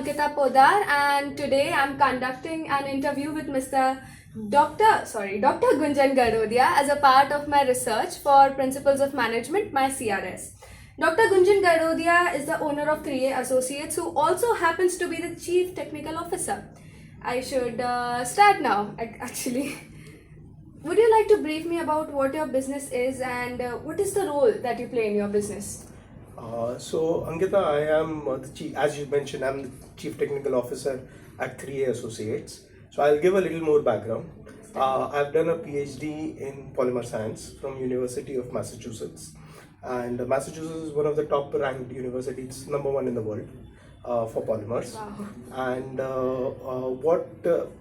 Ankita Poddar, and today I'm conducting an interview with Dr. Gunjan Dadodia as a part of my research for Principles of Management, my CRS. Dr. Gunjan Dadodia is the owner of 3A Associates, who also happens to be the Chief Technical Officer. I should start now, actually. Would you like to brief me about what your business is and what is the role that you play in your business? So Ankita, I am the chief, as you mentioned, I'm the Chief Technical Officer at 3A Associates. So I'll give a little more background. I've done a PhD in Polymer Science from University of Massachusetts, and Massachusetts is one of the top ranked universities, number one in the world for polymers. Wow. And what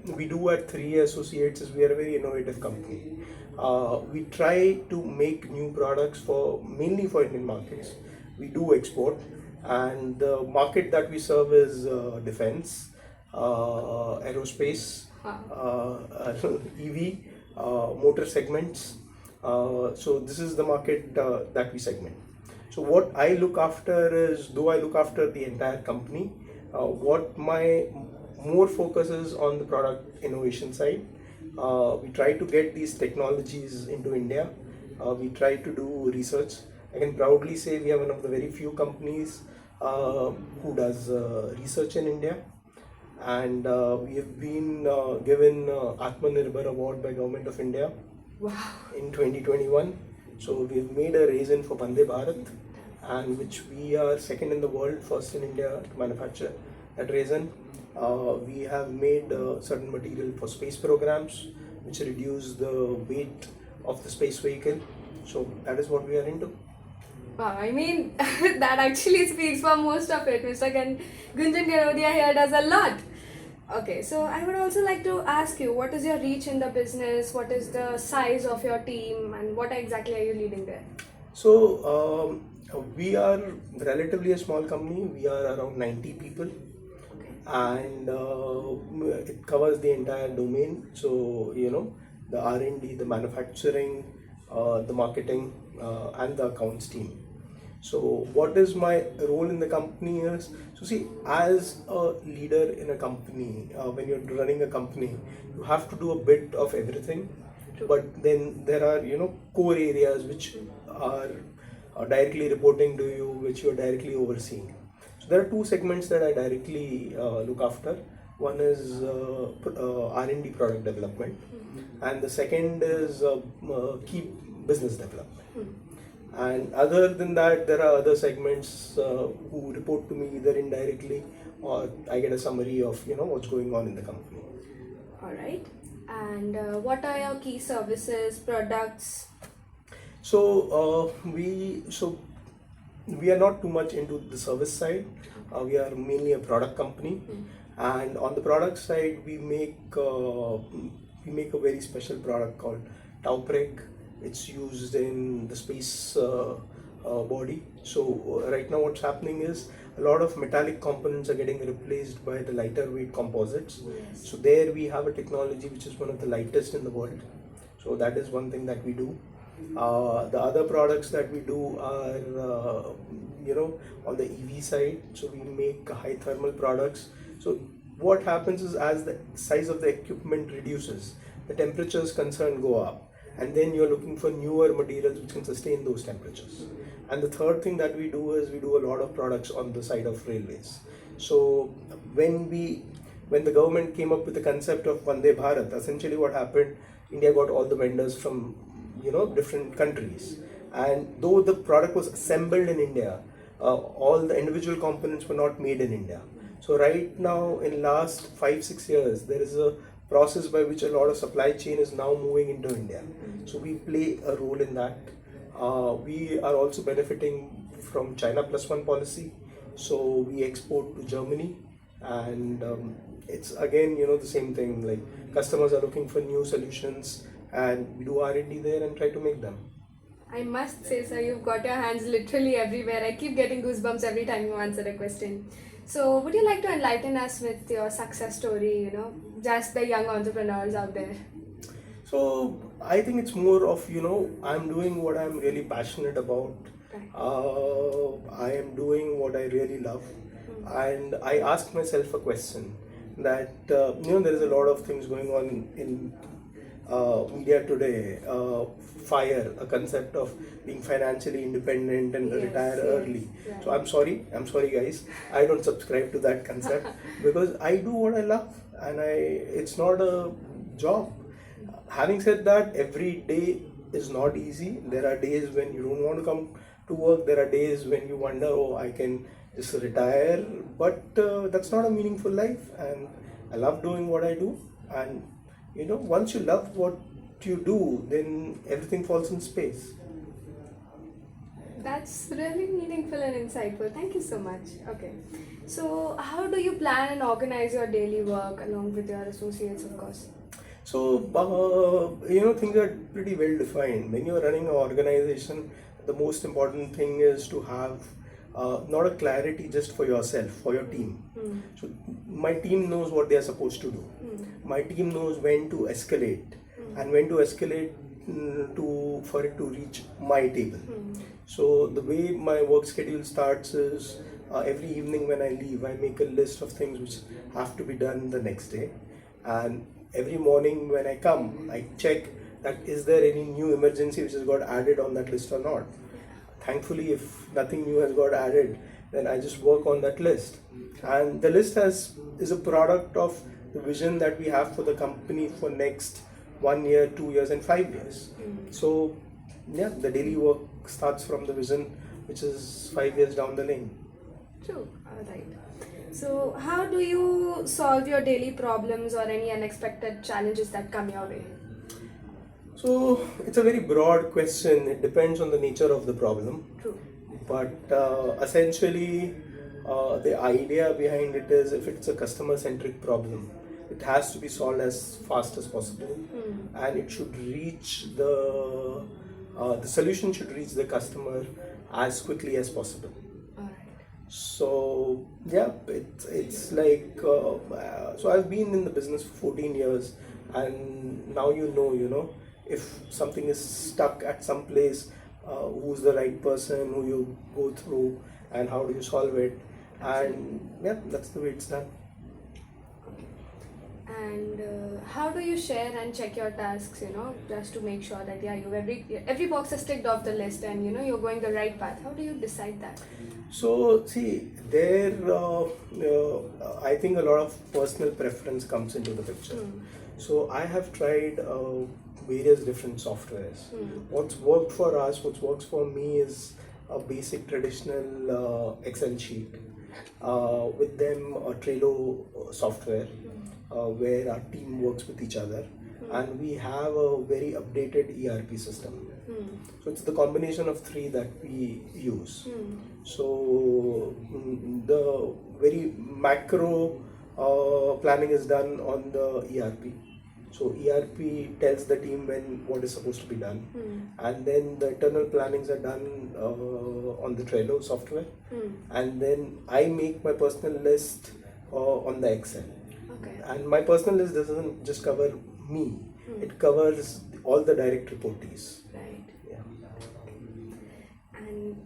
we do at 3A Associates is we are a very innovative company. We try to make new products mainly for Indian markets. We do export, and the market that we serve is defense, aerospace, EV, motor segments. So this is the market that we segment. So what I look after is, though I look after the entire company, what my more focus is on the product innovation side. We try to get these technologies into India. We try to do research. I can proudly say we are one of the very few companies who does research in India, and we have been given Atmanirbhar Award by Government of India. Wow. In 2021. So we have made a raisin for Vande Bharat, and which we are second in the world, first in India to manufacture that raisin. We have made certain material for space programs, which reduce the weight of the space vehicle. So that is what we are into. Wow, I mean, that actually speaks for most of it. Mr. Gunjan Dadodia here does a lot. Okay, so I would also like to ask you, what is your reach in the business? What is the size of your team, and what exactly are you leading there? So we are relatively a small company. We are around 90 people. Okay. And it covers the entire domain. So the R&D, the manufacturing, the marketing, and the accounts team. So what is my role in the company is, so see, as a leader in a company, when you're running a company, you have to do a bit of everything. True. But then there are core areas which are directly reporting to you, which you are directly overseeing. So there are two segments that I directly look after. One is R&D, product development, and the second is key business development. And other than that, there are other segments who report to me either indirectly, or I get a summary of what's going on in the company. All right. And what are your key services, products? So we are not too much into the service side. We are mainly a product company, and on the product side, we make a very special product called Taupreg. It's used in the space body. So right now, what's happening is a lot of metallic components are getting replaced by the lighter weight composites. Yes. So there we have a technology which is one of the lightest in the world. So that is one thing that we do. The other products that we do are, on the EV side. So we make high thermal products. So what happens is, as the size of the equipment reduces, the temperatures concerned go up, and then you're looking for newer materials which can sustain those temperatures. And the third thing that we do is we do a lot of products on the side of railways. So when the government came up with the concept of Vande Bharat, essentially what happened, India got all the vendors from different countries, and though the product was assembled in India, all the individual components were not made in India. So right now, in last 5-6 years, there is a process by which a lot of supply chain is now moving into India. So we play a role in that. We are also benefiting from China Plus One policy. So we export to Germany, and it's again the same thing. Like, customers are looking for new solutions, and we do R&D there and try to make them. I must say, sir, you've got your hands literally everywhere. I keep getting goosebumps every time you answer a question. So would you like to enlighten us with your success story, just the young entrepreneurs out there? So I think it's more of, I'm doing what I'm really passionate about. Right. I am doing what I really love. and I asked myself a question that there is a lot of things going on in media today. Fire a concept of being financially independent and retire early. right. So I'm sorry guys, I don't subscribe to that concept because I do what I love, and it's not a job. Having said that, every day is not easy. There are days when you don't want to come to work. There are days when you wonder, oh, I can just retire. But that's not a meaningful life, and I love doing what I do. And once you love what you do, then everything falls in space. That's really meaningful and insightful. Thank you so much. Okay. So, how do you plan and organize your daily work along with your associates, of course? So, things are pretty well defined. When you're running an organization, the most important thing is to have not a clarity just for yourself, for your team. So, my team knows what they are supposed to do. My team knows when to escalate and when to escalate for it to reach my table. So, the way my work schedule starts is every evening when I leave, I make a list of things which have to be done the next day. And every morning when I come, I check that is there any new emergency which has got added on that list or not. Thankfully, if nothing new has got added, then I just work on that list. And the list is a product of the vision that we have for the company for next 1 year, 2 years, and 5 years. So, the daily work starts from the vision, which is 5 years down the lane. True. All right. So, how do you solve your daily problems or any unexpected challenges that come your way? So, it's a very broad question. It depends on the nature of the problem. True. But essentially, the idea behind it is if it's a customer-centric problem, it has to be solved as fast as possible, and it should reach the solution should reach the customer as quickly as possible. So it's like so I've been in the business for 14 years, and now if something is stuck at some place, who's the right person who you go through and how do you solve it, and that's the way it's done. And how do you share and check your tasks, just to make sure that every box is ticked off the list and you're going the right path? How do you decide that? So see, I think a lot of personal preference comes into the picture. So I have tried various different softwares. What's worked for us, what works for me is a basic traditional Excel sheet. With them a Trello software where our team works with each other, and we have a very updated ERP system. So it's the combination of three that we use. So the very macro planning is done on the ERP. So ERP tells the team what is supposed to be done, and then the internal plannings are done on the Trello software, and then I make my personal list on the Excel. Okay. And my personal list doesn't just cover me; it covers all the direct reportees. Right. Yeah. And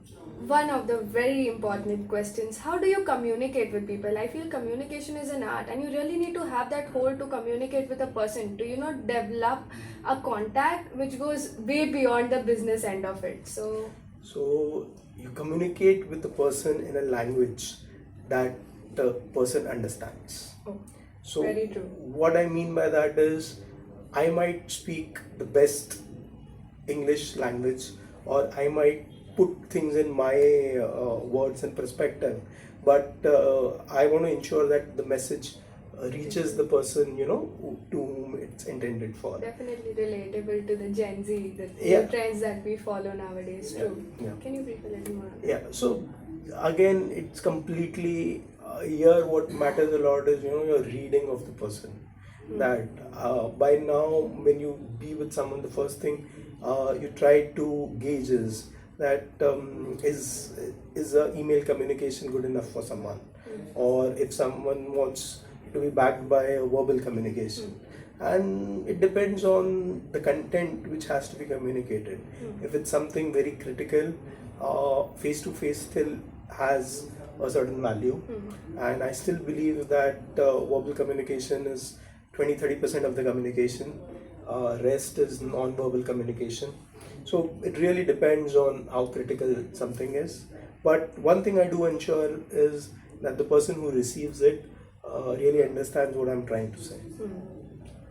one of the very important questions, how do you communicate with people? I feel communication is an art, and you really need to have that hold to communicate with a person. Do you not develop a contact which goes way beyond the business end of it? So you communicate with the person in a language that the person understands. Oh, So very true. what I mean by that is, I might speak the best English language, or I might put things in my words and perspective, but I want to ensure that the message reaches the person, to whom it's intended for. Definitely relatable to the Gen Z, the new trends that we follow nowadays. True. Yeah. Can you brief a little more on that? Yeah. So again, it's completely here. What matters a lot is your reading of the person. That by now, when you be with someone, the first thing you try to gauge is that is email communication good enough for someone, or if someone wants to be backed by a verbal communication. And it depends on the content which has to be communicated. If it's something very critical, face to face still has a certain value. And I still believe that verbal communication is 20-30% of the communication. Rest is non-verbal communication. So it really depends on how critical something is. But one thing I do ensure is that the person who receives it really understands what I'm trying to say.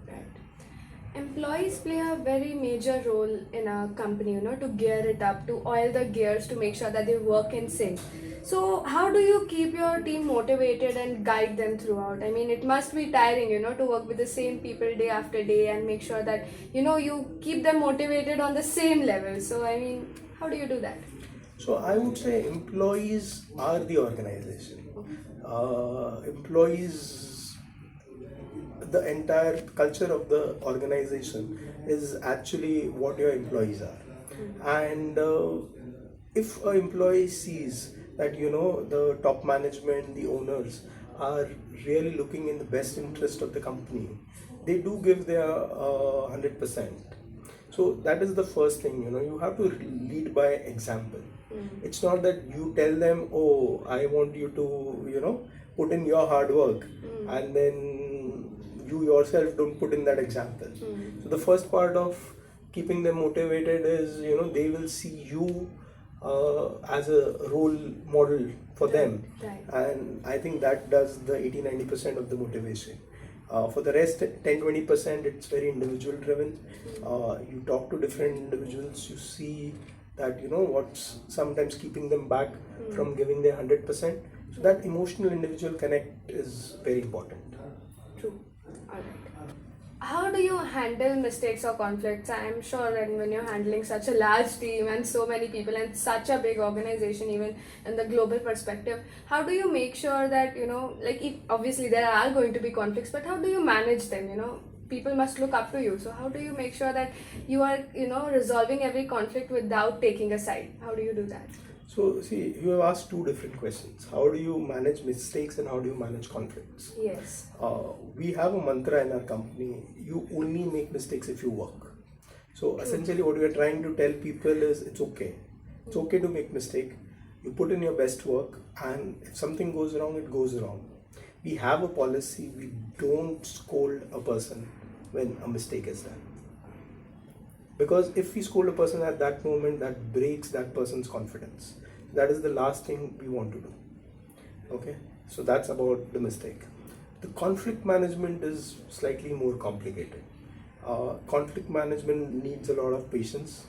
Right. Employees play a very major role in a company, to gear it up, to oil the gears, to make sure that they work in sync. So how do you keep your team motivated and guide them throughout? I mean, it must be tiring, to work with the same people day after day and make sure that, you keep them motivated on the same level. So, I mean, how do you do that? So I would say employees are the organization. Employees, the entire culture of the organization is actually what your employees are. And if an employee sees that the top management, the owners are really looking in the best interest of the company, they do give their 100%. So that is the first thing, you have to lead by example. It's not that you tell them, oh, I want you to, put in your hard work, and then you yourself don't put in that example. So the first part of keeping them motivated is, they will see you as a role model for them. Right. And I think that does the 80-90% of the motivation. For the rest, 10-20%, it's very individual driven. You talk to different individuals, you see that what's sometimes keeping them back from giving their 100%. So that emotional individual connect is very important. True. Alright. How do you handle mistakes or conflicts? I'm sure that when you're handling such a large team and so many people and such a big organization, even in the global perspective, how do you make sure that, obviously there are going to be conflicts, but how do you manage them? People must look up to you. So how do you make sure that you are, resolving every conflict without taking a side? How do you do that? So, see, you have asked two different questions. How do you manage mistakes and how do you manage conflicts? Yes. We have a mantra in our company, you only make mistakes if you work. So, essentially what we are trying to tell people is it's okay. It's okay to make mistake. You put in your best work, and if something goes wrong, it goes wrong. We have a policy, we don't scold a person when a mistake is done. Because if we scold a person at that moment, that breaks that person's confidence. That is the last thing we want to do. Okay, so that's about the mistake. The conflict management is slightly more complicated. Conflict management needs a lot of patience.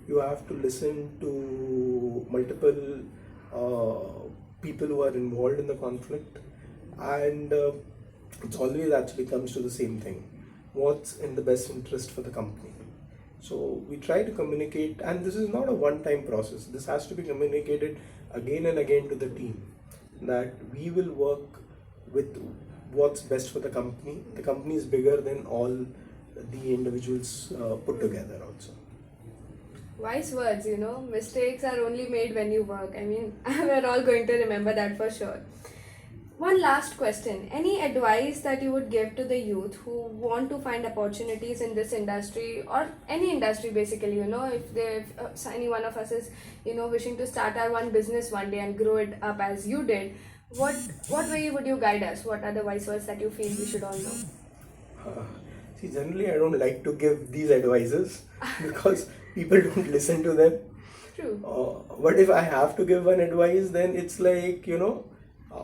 You have to listen to multiple people who are involved in the conflict, and it always actually comes to the same thing: what's in the best interest for the company. So we try to communicate, and this is not a one-time process. This has to be communicated again and again to the team, that we will work with what's best for the company. The company is bigger than all the individuals put together also. Wise words, mistakes are only made when you work. I mean, we're all going to remember that for sure. One last question. Any advice that you would give to the youth who want to find opportunities in this industry or any industry basically, if any one of us is, wishing to start our one business one day and grow it up as you did, what way would you guide us? What are the wise words that you feel we should all know? See, generally I don't like to give these advices because people don't listen to them. True. But if I have to give one advice, then it's like,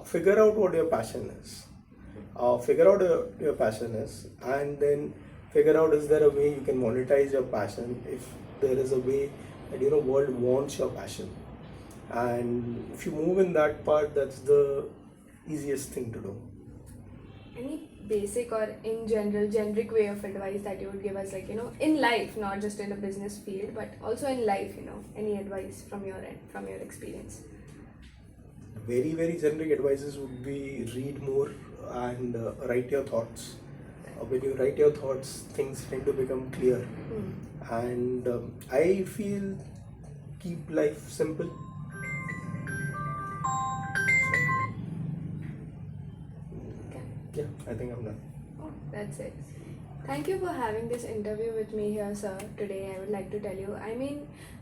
figure out what your passion is. Figure out your passion is, and then figure out, is there a way you can monetize your passion? If there is a way that world wants your passion, and if you move in that part, that's the easiest thing to do. Any basic or in general generic way of advice that you would give us, in life, not just in the business field, but also in life, any advice from your end, from your experience? Very, very generic advices would be read more and write your thoughts. When you write your thoughts, things tend to become clear. And I feel keep life simple. Okay. Yeah, I think I'm done. Oh, that's it. Thank you for having this interview with me here, sir. Today, I would like to tell you.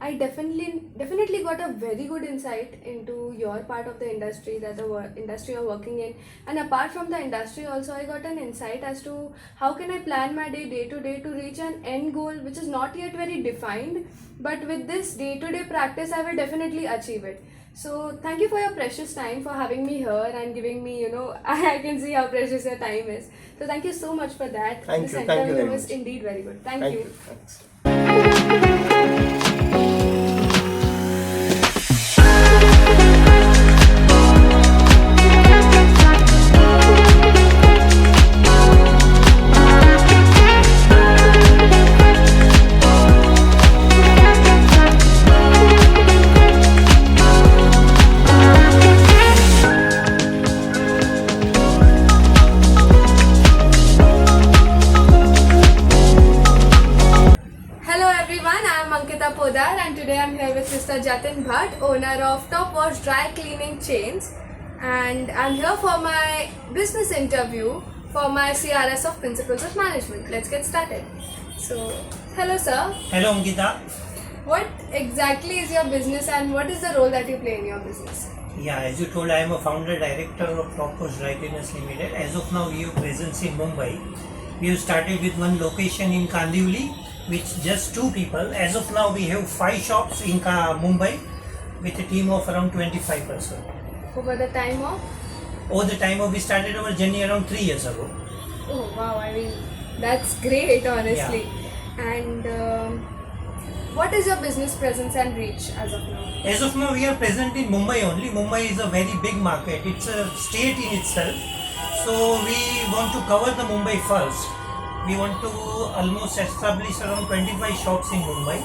I definitely got a very good insight into your part of the industry, that the industry you're working in, and apart from the industry, also I got an insight as to how can I plan my day to day to reach an end goal which is not yet very defined, but with this day to day practice, I will definitely achieve it. So thank you for your precious time, for having me here and giving me, I can see how precious your time is. So thank you so much for that. Thank This you. Thank you interview very was much. indeed very good. Thank you. Thanks. Hello everyone, I am Ankita Poddar and today I am here with Mr. Jatin Bhat, owner of Top Wash Dry Cleaning Chains, and I am here for my business interview for my CRS of Principles of Management. Let's get started. So, hello sir. Hello Ankita. What exactly is your business and what is the role that you play in your business? Yeah, as you told, I am a founder director of Top Wash Dry Cleaners Limited. As of now, we have presence in Mumbai. We have started with one location in Kandivali, with just 2 people. As of now, we have 5 shops in Mumbai with a team of around 25 persons. Over the time of? Over the time of, we started our journey around 3 years ago. Oh wow, I mean, that's great honestly. And what is your business presence and reach as of now? As of now, we are present in Mumbai only. Mumbai is a very big market. It's a state in itself. So we want to cover the Mumbai first. We want to almost establish around 25 shops in Mumbai,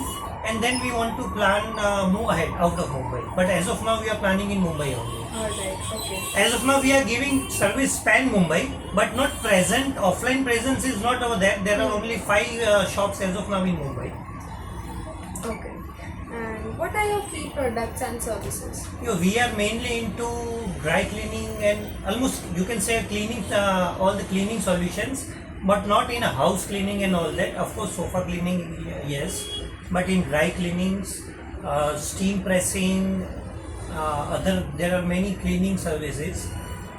and then we want to plan move ahead out of Mumbai. But as of now, we are planning in Mumbai only. Alright, okay. As of now, we are giving service span Mumbai, but not present. Offline presence is not over there. There are only 5 shops as of now in Mumbai. Okay. And what are your key products and services? We are mainly into dry cleaning and almost you can say cleaning, all the cleaning solutions, but not in a house cleaning and all that. Of course, sofa cleaning, yes, but in dry cleanings, steam pressing, there are many cleaning services.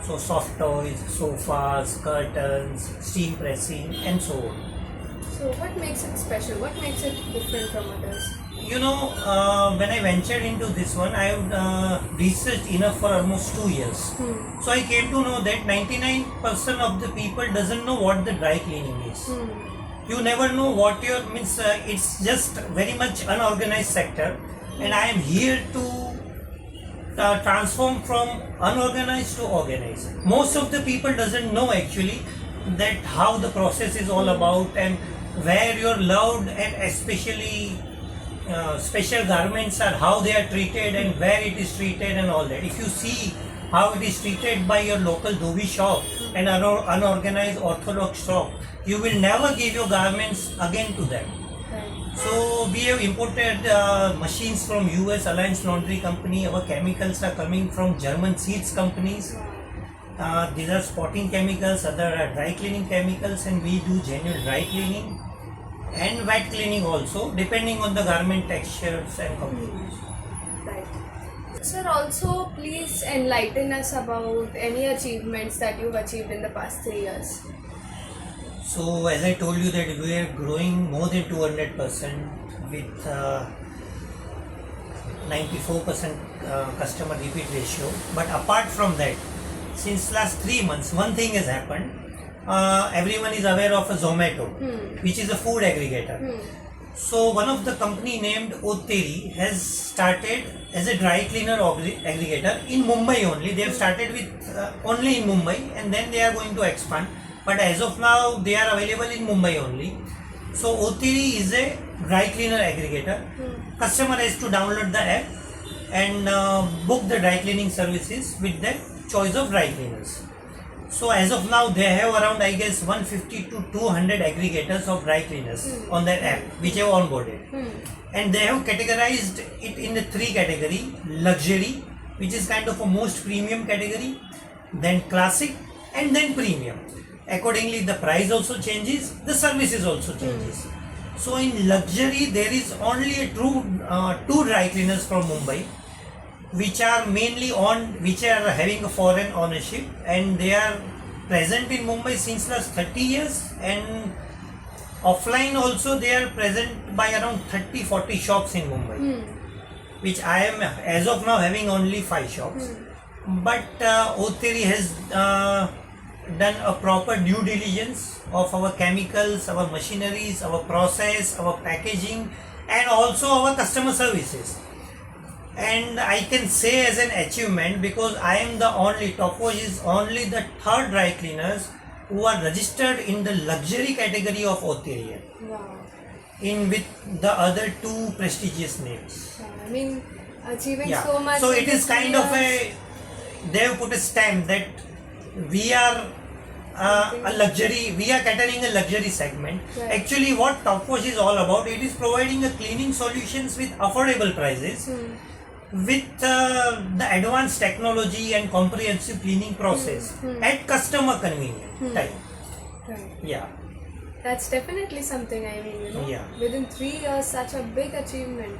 So soft toys, sofas, curtains, steam pressing, and so on. So what makes it special? What makes it different from others? When I ventured into this one, I have researched enough for almost 2 years. So I came to know that 99% of the people doesn't know what the dry cleaning is. You never know what your means. It's just very much unorganized sector, and I am here to transform from unorganized to organized. Most of the people doesn't know actually that how the process is all about and where you're loved, and especially special garments are how they are treated and where it is treated and all that. If you see how it is treated by your local dhobi shop and unorganized orthodox shop, you will never give your garments again to them. Right. So we have imported machines from US Alliance Laundry Company. Our chemicals are coming from German seeds companies. These are spotting chemicals, other are dry cleaning chemicals, and we do genuine dry cleaning and wet cleaning also, depending on the garment textures and composition. Right. Sir, also please enlighten us about any achievements that you've achieved in the past 3 years. So as I told you that we are growing more than 200% with 94% customer repeat ratio. But apart from that, since last 3 months, one thing has happened. Everyone is aware of a Zomato, which is a food aggregator. So one of the company named Otteri has started as a dry cleaner aggregator in Mumbai only. They have started with only in Mumbai, and then they are going to expand. But as of now, they are available in Mumbai only. So Otteri is a dry cleaner aggregator. Customer has to download the app and book the dry cleaning services with their choice of dry cleaners. So as of now, they have around, I guess, 150 to 200 aggregators of dry cleaners on their app, which have onboarded. And they have categorized it in the 3 category: luxury, which is kind of a most premium category, then classic, and then premium. Accordingly, the price also changes, the services also changes. So in luxury, there is only a two dry cleaners from Mumbai, which are which are having a foreign ownership, and they are present in Mumbai since last 30 years, and offline also they are present by around 30-40 shops in Mumbai, which I am as of now having only 5 shops. But Otheri has done a proper due diligence of our chemicals, our machineries, our process, our packaging, and also our customer services. And I can say as an achievement, because I am the only, Topwash is only the third dry cleaners who are registered in the luxury category of Otheri, Wow. in with the other 2 prestigious names. I mean, achieving Yeah. so much. So in it is 3 kind of years. they have put a stamp that we are a luxury, we are catering a luxury segment. Right. Actually, what Topwash is all about, it is providing a cleaning solutions with affordable prices, with the advanced technology and comprehensive cleaning process at customer convenient time. Right. Yeah. That's definitely something, I mean, you know. Yeah. Within 3 years, such a big achievement.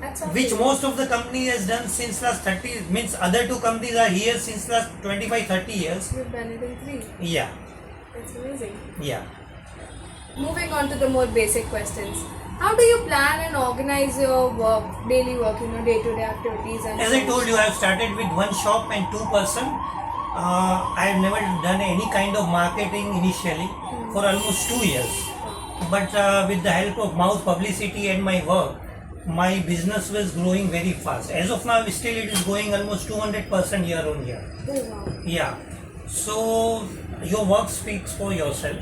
That's all. Which most of the company has done since last 30, means other 2 companies are here since last 25-30 years. You've done it in 3. Yeah. That's amazing. Yeah. Moving on to the more basic questions. How do you plan and organize your work, daily work, you know, day-to-day activities? And As I told you, I have started with 1 shop and 2 person. I have never done any kind of marketing initially for almost 2 years. But with the help of mouth publicity and my work, my business was growing very fast. As of now, still it is going almost 200% year on year. Oh, wow. Yeah. So your work speaks for yourself.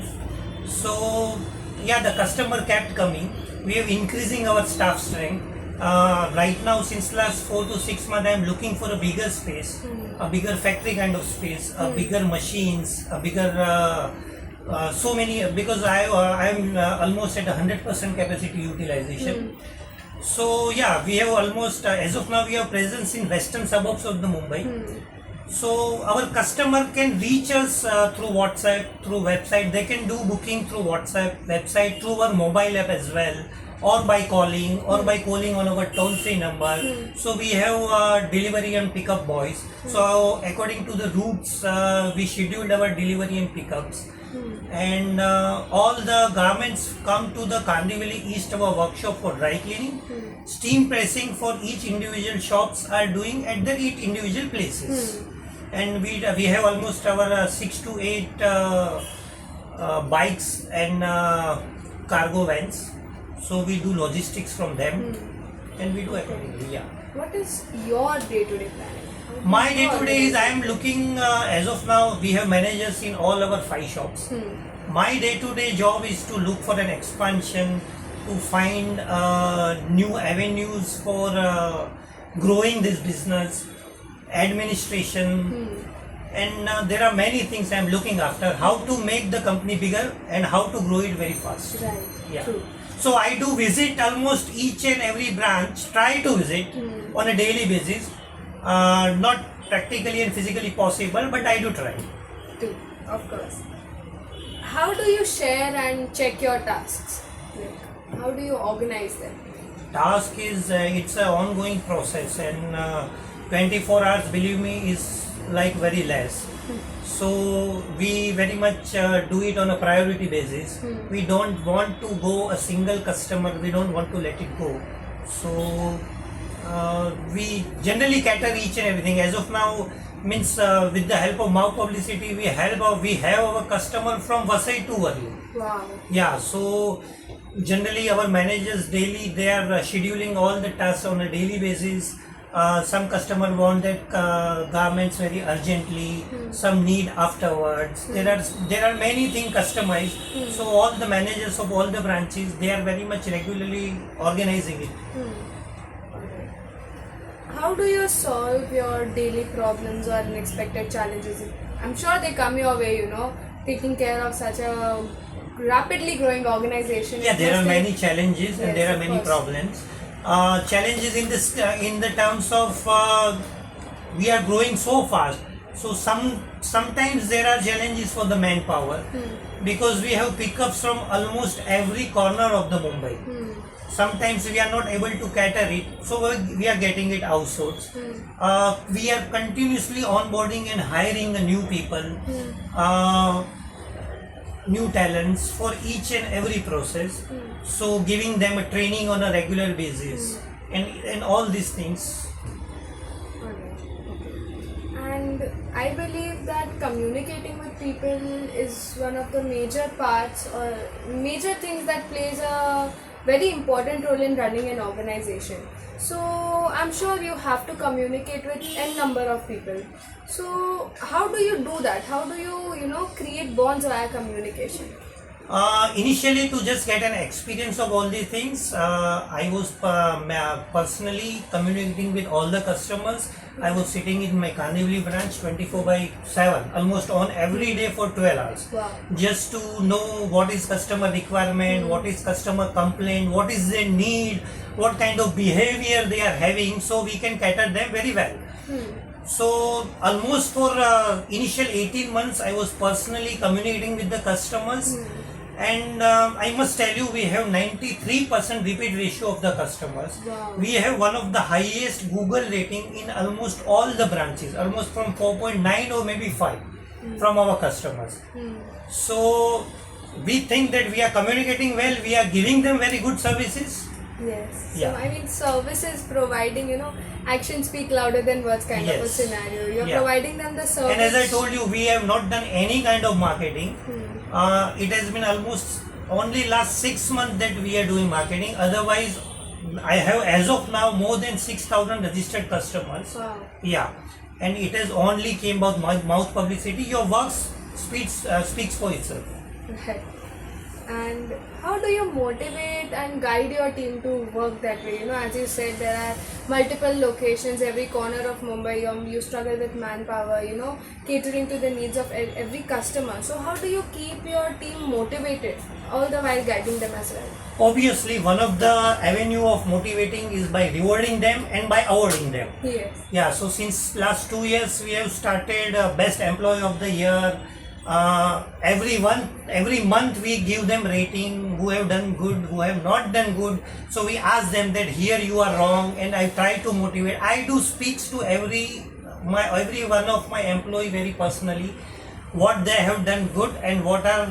So yeah, the customer kept coming. We are increasing our staff strength. Right now, since last 4 to 6 months, I am looking for a bigger space, a bigger factory kind of space, a bigger machines, a bigger so many, because I am almost at 100% capacity utilization. So yeah, we have almost as of now we have presence in western suburbs of the Mumbai. So our customer can reach us through WhatsApp, through website. They can do booking through WhatsApp, website, through our mobile app as well, or by calling, on our toll-free number. So we have delivery and pickup boys. So according to the routes, we scheduled our delivery and pickups. And all the garments come to the Kandivali East, our workshop for dry cleaning. Steam pressing for each individual shops are doing at the each individual places. And we have almost our 6 to 8 bikes and cargo vans. So we do logistics from them, and we do accordingly. Yeah. What is your day-to-day planning? My day-to-day is I am looking, as of now, we have managers in all our 5 shops. My day-to-day job is to look for an expansion, to find new avenues for growing this business, administration, and there are many things I am looking after, how to make the company bigger and how to grow it very fast. Right. Yeah. True. So I do visit almost each and every branch, try to visit on a daily basis. Not practically and physically possible, but I do try. Too, of course. How do you share and check your tasks? Like, how do you organize them? Task is it's an ongoing process, and 24 hours, believe me, is like very less. So we very much do it on a priority basis. We don't want to go a single customer. We don't want to let it go. So we generally cater each and everything. As of now, means with the help of mouth publicity, we have our customer from Vasai to Varli. Wow. Yeah. So generally, our managers daily they are scheduling all the tasks on a daily basis. Some customer want that garments very urgently, some need afterwards. There are many things customized. So all the managers of all the branches, they are very much regularly organizing it. How do you solve your daily problems or unexpected challenges? I'm sure they come your way, you know, taking care of such a rapidly growing organization. Yeah, there are many challenges and Yes, there are of many course. problems. Challenges in the terms of we are growing so fast. So sometimes there are challenges for the manpower because we have pickups from almost every corner of the Mumbai. Sometimes we are not able to cater it, so we are getting it outsourced. We are continuously onboarding and hiring the new people, new talents for each and every process. So giving them a training on a regular basis and all these things. And I believe that communicating with people is one of the major parts or major things that plays a very important role in running an organization. So I'm sure you have to communicate with n number of people. So how do you do that? How do you create bonds via communication? Initially, to just get an experience of all these things, I was personally communicating with all the customers. I was sitting in my Kandivali branch 24/7, almost on every day for 12 hours. Wow. Just to know what is customer requirement, what is customer complaint, what is their need, what kind of behavior they are having, so we can cater them very well. So almost for initial 18 months, I was personally communicating with the customers. And I must tell you, we have 93% repeat ratio of the customers. Wow. We have one of the highest Google rating in almost all the branches, almost from 4.9 or maybe 5 from our customers. So we think that we are communicating well, we are giving them very good services. Yes. Yeah. So I mean, services providing, actions speak louder than words kind of a Yes. scenario. You're Yeah. providing them the service. And as I told you, we have not done any kind of marketing. It has been almost only last 6 months that we are doing marketing. Otherwise, I have as of now more than 6,000 registered customers. Wow. Yeah, and it has only came about mouth publicity. Your work speaks for itself. Right. And how do you motivate and guide your team to work that way? As you said, there are multiple locations, every corner of Mumbai. You struggle with manpower, catering to the needs of every customer. So how do you keep your team motivated, all the while guiding them as well? Obviously, one of the avenue of motivating is by rewarding them and by awarding them. Yes. Yeah, so since last 2 years, we have started Best Employee of the Year. Every month we give them rating, who have done good, who have not done good. So we ask them that here you are wrong, and I try to motivate. I do speaks to every one of my employee very personally, what they have done good and what are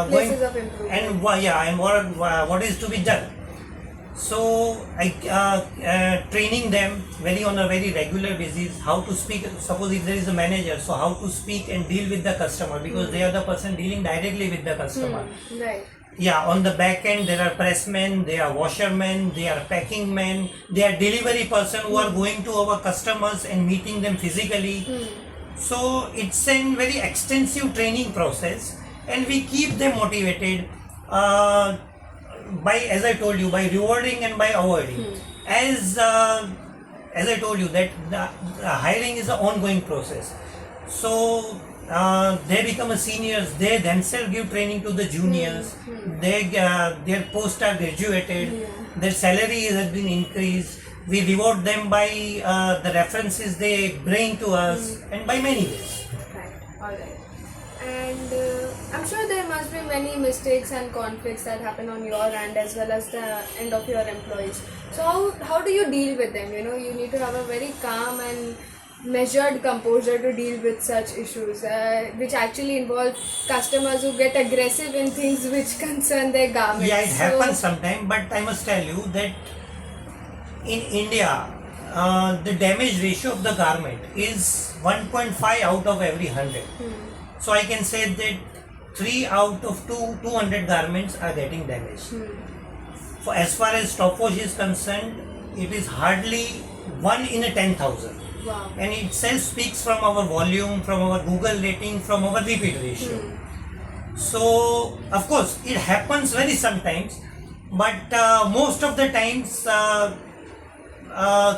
Places of improvement. and what is to be done. So I training them on a very regular basis how to speak. Suppose if there is a manager, so how to speak and deal with the customer, because they are the person dealing directly with the customer. Right. Yeah, on the back end there are pressmen, there are washermen, there are packing men, there are delivery person who are going to our customers and meeting them physically. So it's a very extensive training process, and we keep them motivated. As I told you, by rewarding and by awarding. As I told you, that the hiring is an ongoing process. So they become a seniors. They themselves give training to the juniors. Their posts are graduated. Their salary has been increased. We reward them by the references they bring to us, and by many ways. Right. All right. And I'm sure there must be many mistakes and conflicts that happen on your end as well as the end of your employees. So how do you deal with them? You need to have a very calm and measured composure to deal with such issues, which actually involve customers who get aggressive in things which concern their garments. Yeah, it happens sometimes, but I must tell you that in India, the damage ratio of the garment is 1.5 out of every 100. So I can say that 3 out of 200 garments are getting damaged. As far as stopwatch is concerned, it is hardly 1 in a 10,000. Wow. And it itself speaks from our volume, from our Google rating, from our repeat ratio. So of course it happens very sometimes, but most of the times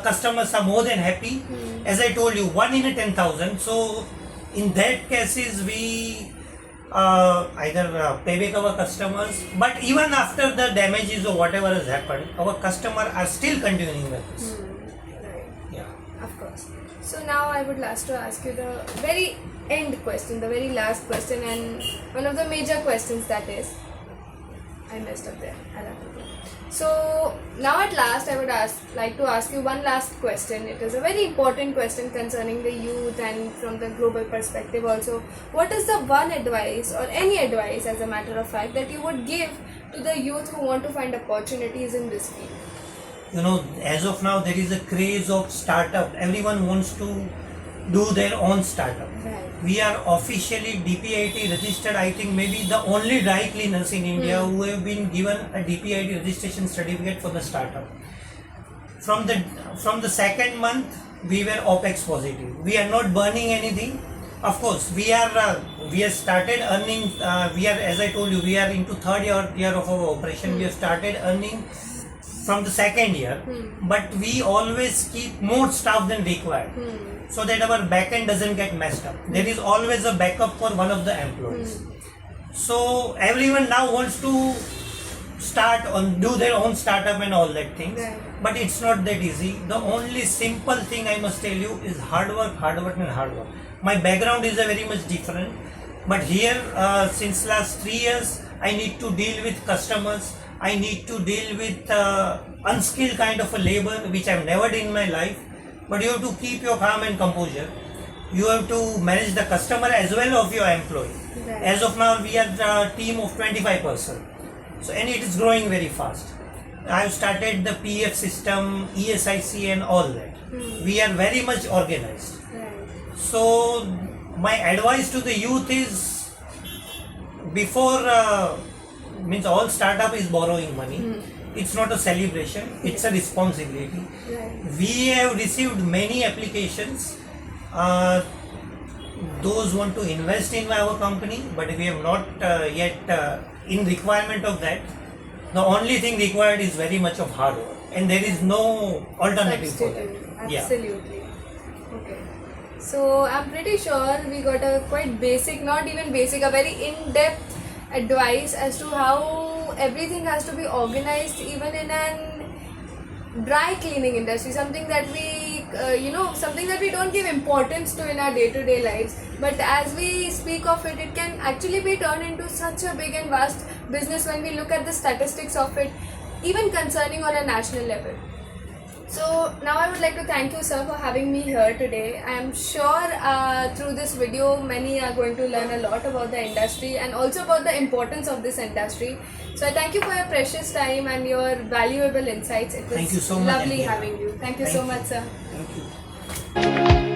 customers are more than happy. As I told you, 1 in a 10,000. So in that cases we either pay back our customers, but even after the damages or whatever has happened, our customers are still continuing with us. Right. Yeah. Of course. So now I would like to ask you the very end question, the very last question, and one of the major questions, that is, I messed up there. I'll have to go. So now at last I would like to ask you one last question. It is a very important question concerning the youth and from the global perspective also. What is the one advice, or any advice as a matter of fact, that you would give to the youth who want to find opportunities in this field? You know, as of now there is a craze of startup. Everyone wants to do their own startup. Right. We are officially DPIT registered, I think maybe the only dry cleaners in India who have been given a DPIT registration certificate for the startup. From the second month we were OPEX positive. We are not burning anything. Of course, we have started earning. As I told you, we are into third year of our operation. We have started earning from the second year, but we always keep more staff than required, so that our backend doesn't get messed up. There is always a backup for one of the employees. So everyone now wants to do their own startup and all that things, Right. but it's not that easy. The only simple thing I must tell you is hard work and hard work. My background is a very much different, but here since last 3 years I need to deal with customers. I need to deal with unskilled kind of a labor which I've never done in my life. But you have to keep your calm and composure. You have to manage the customer as well of your employee. Right. As of now, we are a team of 25%. So, and it is growing very fast. I've started the PF system, ESIC and all that. We are very much organized. Right. So, my advice to the youth is, before means all startup is borrowing money. It's not a celebration, it's a responsibility. Right. We have received many applications. Those want to invest in our company, but we have not yet in requirement of that. The only thing required is very much of hard work, and there is no alternative for that. Absolutely. Okay. So I'm pretty sure we got a quite basic, not even basic, a very in-depth advice as to how everything has to be organized, even in an dry cleaning industry, something that we something that we don't give importance to in our day-to-day lives, but as we speak of it, it can actually be turned into such a big and vast business when we look at the statistics of it, even concerning on a national level. So now I would like to thank you, sir, for having me here today. I am sure through this video many are going to learn a lot about the industry and also about the importance of this industry. So I thank you for your precious time and your valuable insights. It was Thank you so much, lovely Ankita. having you. Thank you so much, sir. Thank you.